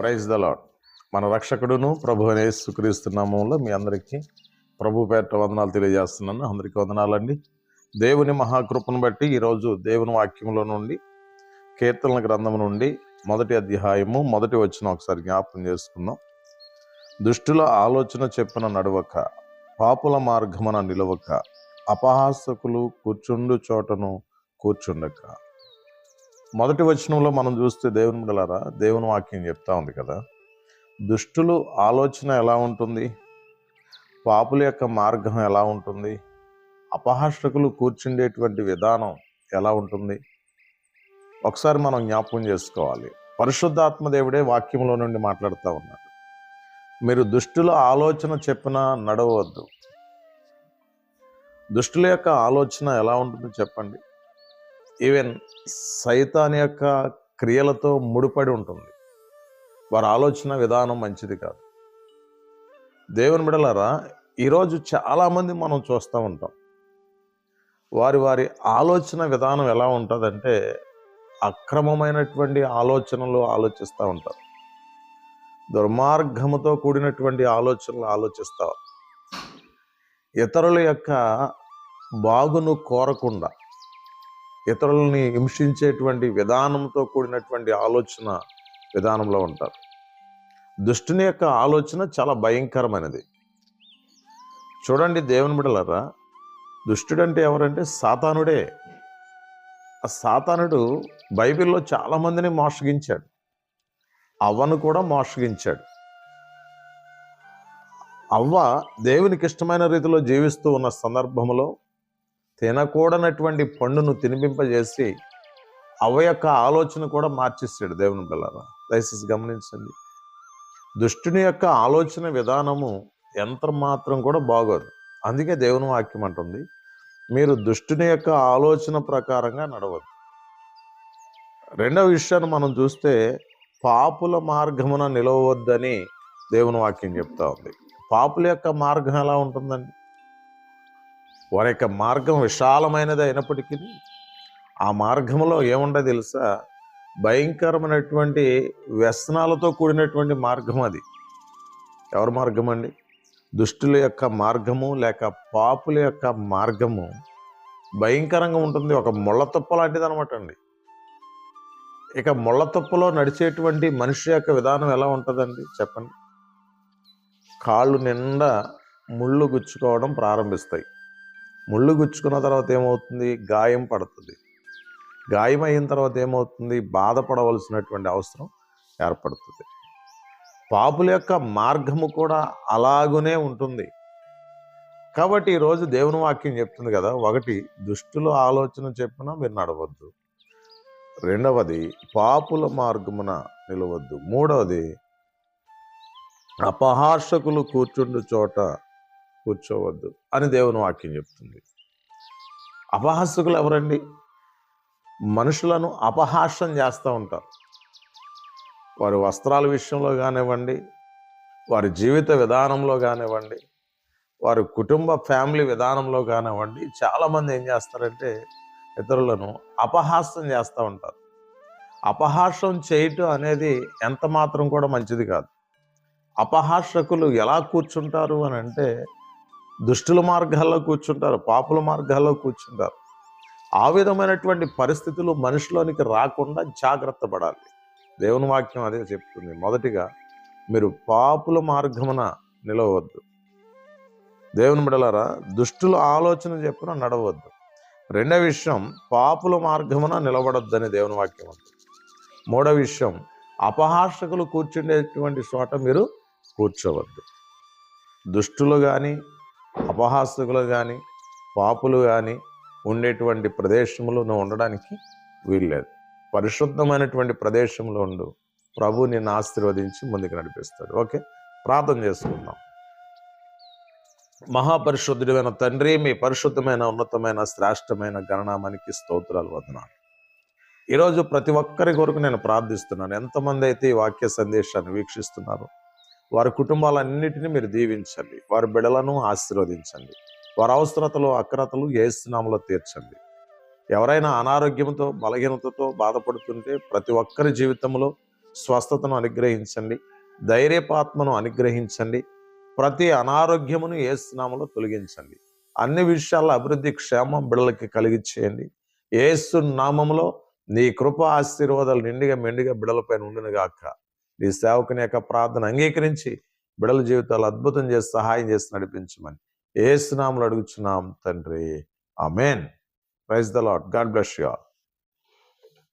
Praise the lord. మన రక్షకుడును ప్రభు అయిన యేసుక్రీస్తు నామములో మీ అందరికీ ప్రభు పేరిట వందనాలు తెలియజేస్తున్నాను. అందరికీ వందనాలండి. దేవుని మహాకృపను బట్టి ఈరోజు దేవుని వాక్యంలో నుండి కీర్తనల గ్రంథం నుండి మొదటి అధ్యాయము మొదటి వచనం ఒకసారి జ్ఞాపకం చేసుకుందాం. దుష్టుల ఆలోచన చెప్పున నడవక, పాపుల మార్గమున నిలవక, అపహాసకులు కూర్చుండు చోటను కూర్చుండక. మొదటి వచనంలో మనం చూస్తే దేవుని బిడ్డలారా, దేవుని వాక్యం చెప్తా ఉంది కదా, దుష్టులు ఆలోచన ఎలా ఉంటుంది, పాపుల యొక్క మార్గం ఎలా ఉంటుంది, అపహాసకులు కూర్చుండేటువంటి విధానం ఎలా ఉంటుంది. ఒకసారి మనం జ్ఞాపకం చేసుకోవాలి. పరిశుద్ధాత్మ దేవుడే వాక్యంలో నుండి మాట్లాడుతూ ఉన్నాడు. మీరు దుష్టుల ఆలోచన చెప్పినా నడవద్దు. దుష్టుల యొక్క ఆలోచన ఎలా ఉంటుందో చెప్పండి. ఈవెన్ సైతాన్ యొక్క క్రియలతో ముడిపడి ఉంటుంది. వారి ఆలోచన విధానం మంచిది కాదు. దేవుని బిడ్డలారా, ఈరోజు చాలామంది మనం చూస్తూ ఉంటాం. వారి ఆలోచన విధానం ఎలా ఉంటుందంటే, అక్రమమైనటువంటి ఆలోచనలు ఆలోచిస్తూ ఉంటారు. దుర్మార్గముతో కూడినటువంటి ఆలోచనలు ఆలోచిస్తావు. ఇతరుల యొక్క బాగును కోరకుండా ఇతరులని హింసించేటువంటి విధానంతో కూడినటువంటి ఆలోచన విధానంలో ఉంటారు. దుష్టుని యొక్క ఆలోచన చాలా భయంకరమైనది. చూడండి దేవుని బిడ్డలారా, దుష్టుడంటే ఎవరంటే సాతానుడే. ఆ సాతానుడు బైబిల్లో చాలామందిని మోసగించాడు. అవ్వను కూడా మోసగించాడు. అవ్వ దేవునికి ఇష్టమైన రీతిలో జీవిస్తూ ఉన్న సందర్భంలో తినకూడనటువంటి పండును తినిపింపజేసి అవ్వ యొక్క ఆలోచన కూడా మార్చేస్తాడు దేవుని బిడ్డలారా. దయచేసి గమనించండి. దుష్టుని యొక్క ఆలోచన విధానము ఎంత మాత్రం కూడా బాగోదు. అందుకే దేవుని వాక్యం అంటుంది, మీరు దుష్టుని యొక్క ఆలోచన ప్రకారంగా నడవద్దు. రెండవ విషయాన్ని మనం చూస్తే, పాపుల మార్గమున నిలవద్దని దేవుని వాక్యం చెప్తా ఉంది. పాపుల యొక్క మార్గం ఎలా ఉంటుందండి? వారి యొక్క మార్గం విశాలమైనది అయినప్పటికీ ఆ మార్గంలో ఏముండదు తెలుసా? భయంకరమైనటువంటి వ్యసనాలతో కూడినటువంటి మార్గం అది. ఎవరి మార్గం అండి? దుష్టుల యొక్క మార్గము లేక పాపుల యొక్క మార్గము భయంకరంగా ఉంటుంది. ఒక ముళ్ళతుప్ప లాంటిది అనమాట అండి. ఇక ముళ్ళతుప్పలో నడిచేటువంటి మనిషి యొక్క విధానం ఎలా ఉంటుందండి చెప్పండి? కాళ్ళు నిండా ముళ్ళు గుచ్చుకోవడం ప్రారంభిస్తాయి. ముళ్ళు గుచ్చుకున్న తర్వాత ఏమవుతుంది? గాయం పడుతుంది. గాయం అయిన తర్వాత ఏమవుతుంది? బాధపడవలసినటువంటి అవసరం ఏర్పడుతుంది. పాపుల యొక్క మార్గము కూడా అలాగునే ఉంటుంది. కాబట్టి ఈరోజు దేవుని వాక్యం చెప్తుంది కదా, ఒకటి, దుష్టుల ఆలోచన చెప్పినా మీరు నడవద్దు. రెండవది, పాపుల మార్గమున నిలవద్దు. మూడవది, అపహాసకులు కూర్చుండు చోట కూర్చోవద్దు అని దేవుని వాక్యం చెప్తుంది. అపహాసకులు ఎవరండి? మనుషులను అపహాస్యం చేస్తూ ఉంటారు. వారి వస్త్రాల విషయంలో కానివ్వండి, వారి జీవిత విధానంలో కానివ్వండి, వారి కుటుంబ ఫ్యామిలీ విధానంలో కానివ్వండి, చాలామంది ఏం చేస్తారంటే ఇతరులను అపహాస్యం చేస్తూ ఉంటారు. అపహాస్యం చేయటం అనేది ఎంత మాత్రం కూడా మంచిది కాదు. అపహాసకులు ఎలా కూర్చుంటారు అని అంటే, దుష్టుల మార్గాల్లో కూర్చుంటారు, పాపుల మార్గాల్లో కూర్చుంటారు. ఆ విధమైనటువంటి పరిస్థితులు మనిషిలోనికి రాకుండా జాగ్రత్త పడాలి. దేవుని వాక్యం అదే చెప్తుంది. మొదటిగా, మీరు పాపుల మార్గమున నిలవద్దు. దేవుని బిడ్డలారా, దుష్టుల ఆలోచన చెప్పిన నడవద్దు. రెండవ విషయం, పాపుల మార్గమున నిలబడొద్దని దేవుని వాక్యం అంటుంది. మూడవ విషయం, అపహాసకులు కూర్చుండేటువంటి చోట మీరు కూర్చోవద్దు. దుష్టులు కానీ, అపహాసకులు కానీ, పాపులు కానీ ఉండేటువంటి ప్రదేశంలో నువ్వు ఉండడానికి వీల్లేదు. పరిశుద్ధమైనటువంటి ప్రదేశంలో ఉండు. ప్రభు నిన్ను ఆశీర్వదించి ముందుకు నడిపిస్తాడు. ఓకే, ప్రార్థన చేసుకుందాం. మహాపరిశుద్ధుడైన తండ్రి, మీ పరిశుద్ధమైన, ఉన్నతమైన, శ్రేష్టమైన గణనామానికి స్తోత్రాలు, వందనాలు. ఈరోజు ప్రతి ఒక్కరి కొరకు నేను ప్రార్థిస్తున్నాను. ఎంతమంది అయితే ఈ వాక్య సందేశాన్ని వీక్షిస్తున్నారు, వారి కుటుంబాలన్నిటినీ మీరు దీవించండి. వారి బిడ్డలను ఆశీర్వదించండి. వారి అవసరతలు, అక్రతలు యేసు నామములో తీర్చండి. ఎవరైనా అనారోగ్యంతో, బలహీనతతో బాధపడుతుంటే ప్రతి ఒక్కరి జీవితంలో స్వస్థతను అనుగ్రహించండి, ధైర్యపాత్మను అనుగ్రహించండి, ప్రతి అనారోగ్యమును యేసు నామములో తొలగించండి. అన్ని విషయాల అభివృద్ధి క్షేమం బిడ్డలకి కలిగించేయండి. యేసు నామములో నీ కృప ఆశీర్వాదాలు నిండుగా మెండుగా బిడ్డలపైన ఉండును గాక. నీ సేవకుని యొక్క ప్రార్థన అంగీకరించి బిడ్డల జీవితాలు అద్భుతం చేసి సహాయం చేసి నడిపించమని యేసు నామములో అడుగుచున్నాం తండ్రి. ఆమేన్. Praise the lord. God bless you all.